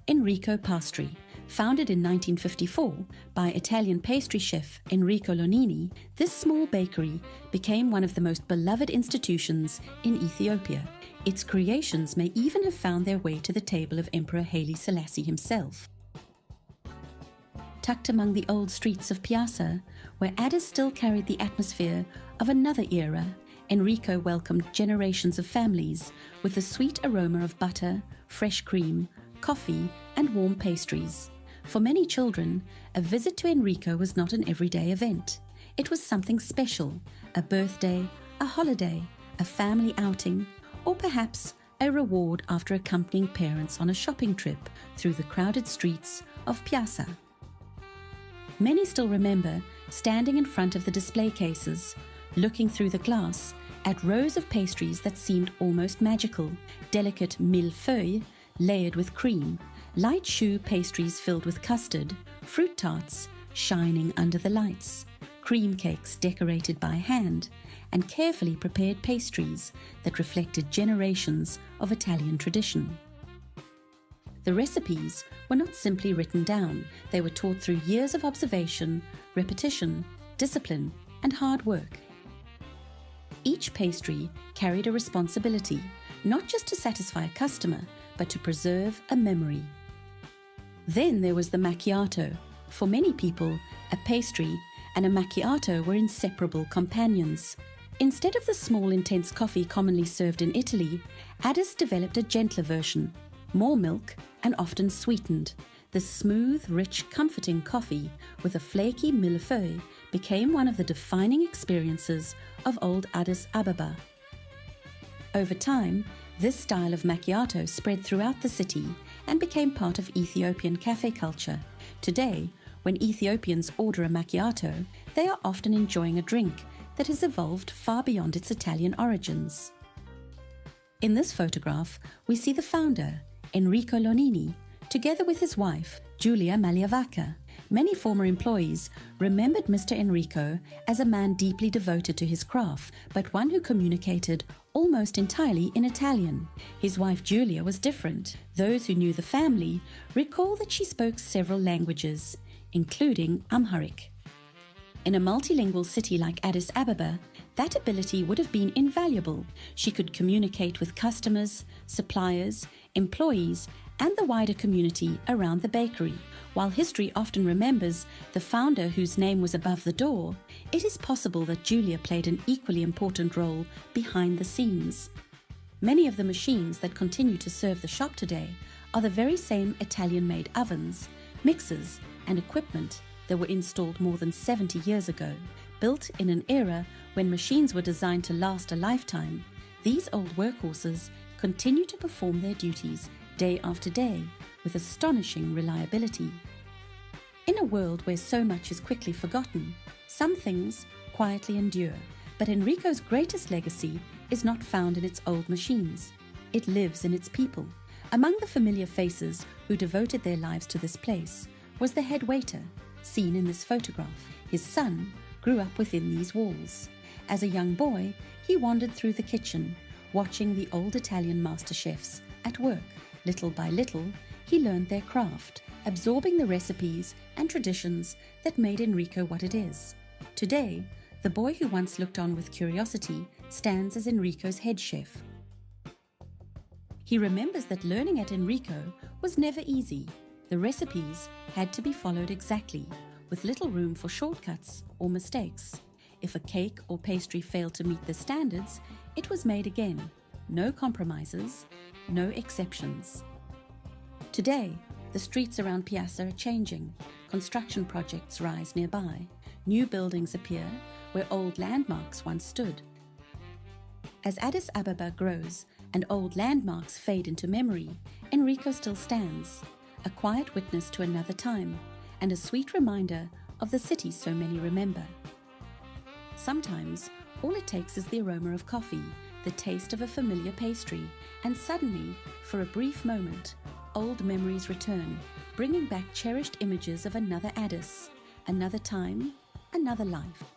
Enrico Pastry. Founded in 1954 by Italian pastry chef Enrico Lonini, this small bakery became one of the most beloved institutions in Ethiopia. Its creations may even have found their way to the table of Emperor Haile Selassie himself. Tucked among the old streets of Piazza, where Addis still carried the atmosphere of another era, Enrico welcomed generations of families with the sweet aroma of butter, fresh cream, coffee, and warm pastries. For many children, a visit to Enrico was not an everyday event. It was something special, a birthday, a holiday, a family outing, or perhaps a reward after accompanying parents on a shopping trip through the crowded streets of Piazza. Many still remember standing in front of the display cases, looking through the glass at rows of pastries that seemed almost magical, delicate millefeuilles layered with cream, light choux pastries filled with custard, fruit tarts shining under the lights, cream cakes decorated by hand, and carefully prepared pastries that reflected generations of Italian tradition. The recipes were not simply written down, they were taught through years of observation, repetition, discipline, and hard work. Each pastry carried a responsibility, not just to satisfy a customer, but to preserve a memory. Then there was the macchiato. For many people, a pastry and a macchiato were inseparable companions. Instead of the small, intense coffee commonly served in Italy, Addis developed a gentler version, more milk and often sweetened. The smooth, rich, comforting coffee with a flaky millefeuille became one of the defining experiences of old Addis Ababa. Over time, this style of macchiato spread throughout the city and became part of Ethiopian cafe culture. Today, when Ethiopians order a macchiato, they are often enjoying a drink that has evolved far beyond its Italian origins. In this photograph, we see the founder, Enrico Lonini, together with his wife, Giulia Maliavaca. Many former employees remembered Mr. Enrico as a man deeply devoted to his craft, but one who communicated almost entirely in Italian. His wife Giulia was different. Those who knew the family recall that she spoke several languages, including Amharic. In a multilingual city like Addis Ababa, that ability would have been invaluable. She could communicate with customers, suppliers, employees, and the wider community around the bakery. While history often remembers the founder whose name was above the door, it is possible that Giulia played an equally important role behind the scenes. Many of the machines that continue to serve the shop today are the very same Italian-made ovens, mixers, and equipment that were installed more than 70 years ago. Built in an era when machines were designed to last a lifetime, these old workhorses continue to perform their duties day after day with astonishing reliability. In a world where so much is quickly forgotten, some things quietly endure. But Enrico's greatest legacy is not found in its old machines. It lives in its people. Among the familiar faces who devoted their lives to this place was the head waiter, seen in this photograph. His son grew up within these walls. As a young boy, he wandered through the kitchen, watching the old Italian master chefs at work. Little by little, he learned their craft, absorbing the recipes and traditions that made Enrico what it is. Today, the boy who once looked on with curiosity stands as Enrico's head chef. He remembers that learning at Enrico was never easy. The recipes had to be followed exactly, with little room for shortcuts or mistakes. If a cake or pastry failed to meet the standards, it was made again. No compromises, no exceptions. Today, the streets around Piazza are changing. Construction projects rise nearby. New buildings appear where old landmarks once stood. As Addis Ababa grows and old landmarks fade into memory, Enrico still stands, a quiet witness to another time and a sweet reminder of the city so many remember. Sometimes, all it takes is the aroma of coffee, the taste of a familiar pastry, and suddenly, for a brief moment, old memories return, bringing back cherished images of another Addis, another time, another life.